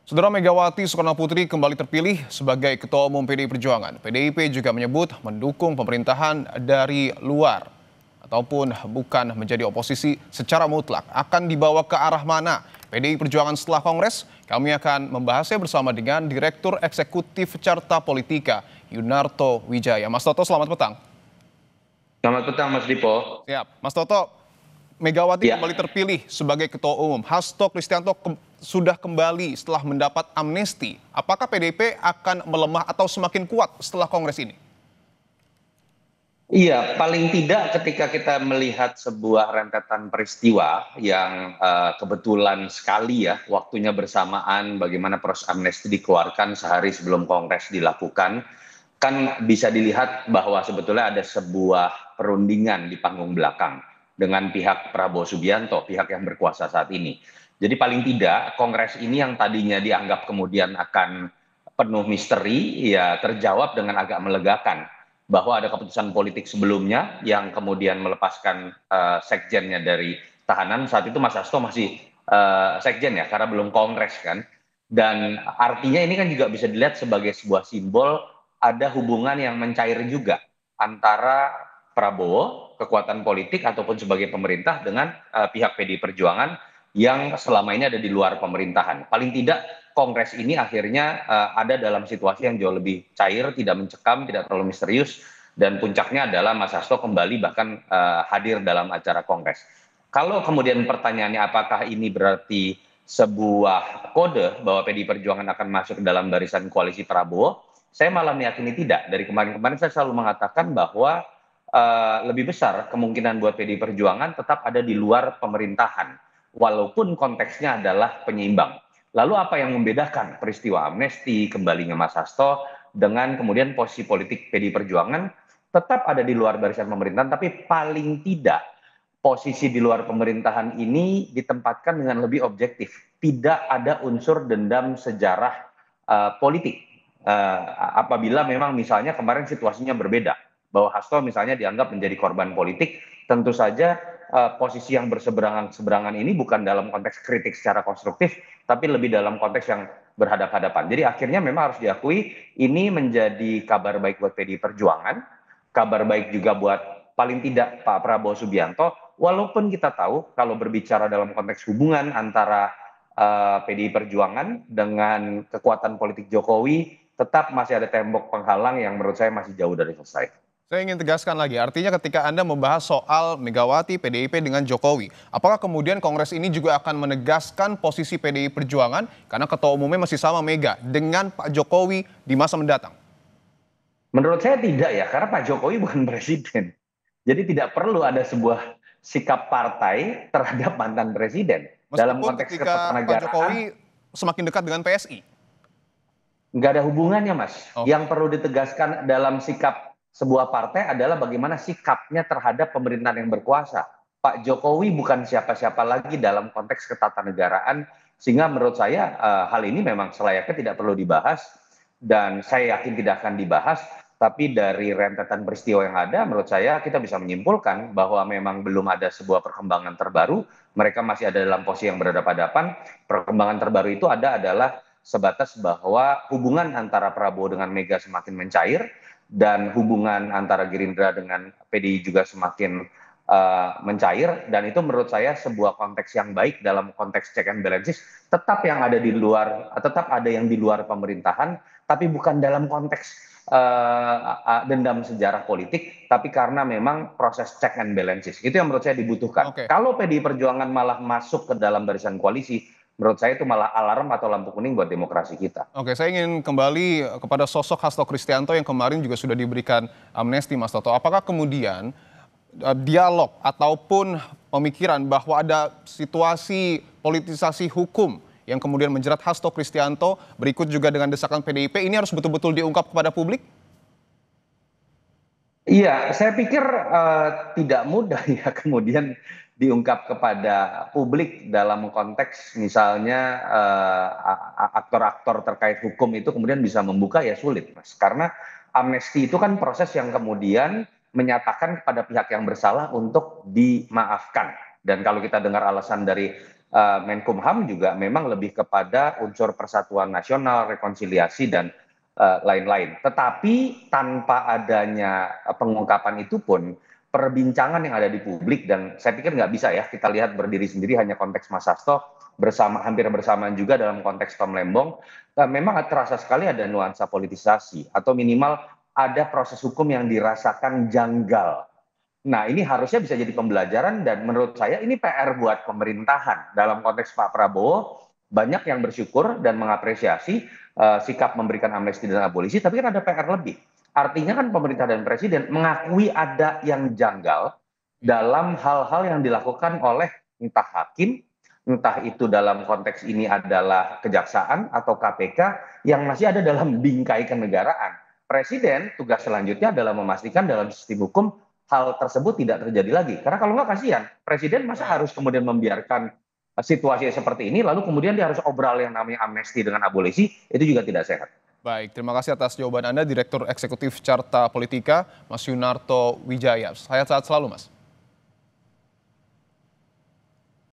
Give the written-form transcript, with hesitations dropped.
Saudara Megawati Soekarnoputri kembali terpilih sebagai Ketua Umum PDI Perjuangan. PDIP juga menyebut mendukung pemerintahan dari luar ataupun bukan menjadi oposisi secara mutlak. Akan dibawa ke arah mana PDI Perjuangan setelah Kongres? Kami akan membahasnya bersama dengan Direktur Eksekutif Carta Politika, Yunarto Wijaya. Mas Toto, selamat petang. Selamat petang Mas Dipo. Siap. Mas Toto, Megawati Ya, kembali terpilih sebagai Ketua Umum. Hasto Kristianto sudah kembali setelah mendapat amnesti. Apakah PDIP akan melemah atau semakin kuat setelah Kongres ini? iya, paling tidak ketika kita melihat sebuah rentetan peristiwa yang kebetulan sekali ya, waktunya bersamaan bagaimana proses amnesti dikeluarkan sehari sebelum Kongres dilakukan, kan bisa dilihat bahwa sebetulnya ada sebuah perundingan di panggung belakang dengan pihak Prabowo Subianto, pihak yang berkuasa saat ini. Jadi paling tidak Kongres ini yang tadinya dianggap kemudian akan penuh misteri, ya terjawab dengan agak melegakan bahwa ada keputusan politik sebelumnya yang kemudian melepaskan sekjennya dari tahanan. Saat itu Mas Hasto masih sekjen ya, karena belum Kongres kan. Dan artinya ini kan juga bisa dilihat sebagai sebuah simbol ada hubungan yang mencair juga antara Prabowo, kekuatan politik ataupun sebagai pemerintah dengan pihak PDI Perjuangan yang selama ini ada di luar pemerintahan. Paling tidak Kongres ini akhirnya ada dalam situasi yang jauh lebih cair, tidak mencekam, tidak terlalu misterius, dan puncaknya adalah Mas Hasto kembali bahkan hadir dalam acara Kongres. Kalau kemudian pertanyaannya apakah ini berarti sebuah kode bahwa PDI Perjuangan akan masuk ke dalam barisan koalisi Prabowo, saya malah meyakini tidak. Dari kemarin-kemarin saya selalu mengatakan bahwa lebih besar kemungkinan buat PDI Perjuangan tetap ada di luar pemerintahan, walaupun konteksnya adalah penyeimbang. Lalu apa yang membedakan peristiwa amnesti, kembalinya Mas Hasto, dengan kemudian posisi politik PDI Perjuangan tetap ada di luar barisan pemerintahan, tapi paling tidak posisi di luar pemerintahan ini ditempatkan dengan lebih objektif. Tidak ada unsur dendam sejarah politik. Apabila memang misalnya kemarin situasinya berbeda, bahwa Hasto misalnya dianggap menjadi korban politik, tentu saja posisi yang berseberangan ini bukan dalam konteks kritik secara konstruktif, tapi lebih dalam konteks yang berhadapan-hadapan. Jadi akhirnya memang harus diakui ini menjadi kabar baik buat PDI Perjuangan, kabar baik juga buat paling tidak Pak Prabowo Subianto, walaupun kita tahu kalau berbicara dalam konteks hubungan antara PDI Perjuangan dengan kekuatan politik Jokowi, tetap masih ada tembok penghalang yang menurut saya masih jauh dari selesai. Saya ingin tegaskan lagi, artinya ketika Anda membahas soal Megawati, PDIP dengan Jokowi, apakah kemudian Kongres ini juga akan menegaskan posisi PDI Perjuangan karena ketua umumnya masih sama Mega dengan Pak Jokowi di masa mendatang? Menurut saya tidak ya, karena Pak Jokowi bukan presiden. Jadi tidak perlu ada sebuah sikap partai terhadap mantan presiden. Dalam Meskipun konteks ketika Pak ketatanegaraan, Jokowi semakin dekat dengan PSI. nggak ada hubungannya, Mas. Oke. Yang perlu ditegaskan dalam sikap sebuah partai adalah bagaimana sikapnya terhadap pemerintahan yang berkuasa. Pak Jokowi bukan siapa-siapa lagi dalam konteks ketatanegaraan, sehingga menurut saya hal ini memang selayaknya tidak perlu dibahas, dan saya yakin tidak akan dibahas. Tapi dari rentetan peristiwa yang ada, menurut saya kita bisa menyimpulkan bahwa memang belum ada sebuah perkembangan terbaru. Mereka masih ada dalam posisi yang berhadapan-hadapan. Perkembangan terbaru itu adalah sebatas bahwa hubungan antara Prabowo dengan Mega semakin mencair, dan hubungan antara Gerindra dengan PDI juga semakin mencair, dan itu menurut saya sebuah konteks yang baik dalam konteks check and balances. Tetap yang ada di luar, tetap ada yang di luar pemerintahan, tapi bukan dalam konteks dendam sejarah politik, tapi karena memang proses check and balances itu yang menurut saya dibutuhkan. Oke. Kalau PDI Perjuangan malah masuk ke dalam barisan koalisi, menurut saya itu malah alarm atau lampu kuning buat demokrasi kita. Oke, saya ingin kembali kepada sosok Hasto Kristianto yang kemarin juga sudah diberikan amnesti, Mas Toto. Apakah kemudian dialog ataupun pemikiran bahwa ada situasi politisasi hukum yang kemudian menjerat Hasto Kristianto berikut juga dengan desakan PDIP ini harus betul-betul diungkap kepada publik? Iya, saya pikir tidak mudah ya kemudian diungkap kepada publik dalam konteks misalnya aktor-aktor terkait hukum itu kemudian bisa membuka, ya sulit, Mas. Karena amnesti itu kan proses yang kemudian menyatakan kepada pihak yang bersalah untuk dimaafkan. Dan kalau kita dengar alasan dari Menkumham juga memang lebih kepada unsur persatuan nasional, rekonsiliasi dan lain-lain. Tetapi tanpa adanya pengungkapan itu pun perbincangan yang ada di publik, dan saya pikir nggak bisa ya kita lihat berdiri sendiri hanya konteks Mas Hasto, hampir bersamaan juga dalam konteks Tom Lembong, memang terasa sekali ada nuansa politisasi atau minimal ada proses hukum yang dirasakan janggal. Nah, ini harusnya bisa jadi pembelajaran dan menurut saya ini PR buat pemerintahan. Dalam konteks Pak Prabowo, banyak yang bersyukur dan mengapresiasi sikap memberikan amnesti dan abolisi, tapi kan ada PR lebih. Artinya kan pemerintah dan presiden mengakui ada yang janggal dalam hal-hal yang dilakukan oleh entah hakim, entah itu dalam konteks ini adalah kejaksaan atau KPK yang masih ada dalam bingkai kenegaraan. Presiden tugas selanjutnya adalah memastikan dalam sistem hukum hal tersebut tidak terjadi lagi. Karena kalau nggak kasihan, presiden masa harus kemudian membiarkan situasi seperti ini, lalu kemudian dia harus obral yang namanya amnesti dengan abolisi, itu juga tidak sehat. Baik, terima kasih atas jawaban Anda, Direktur Eksekutif Carta Politika, Mas Yunarto Wijaya. Sehat-sehat selalu, Mas.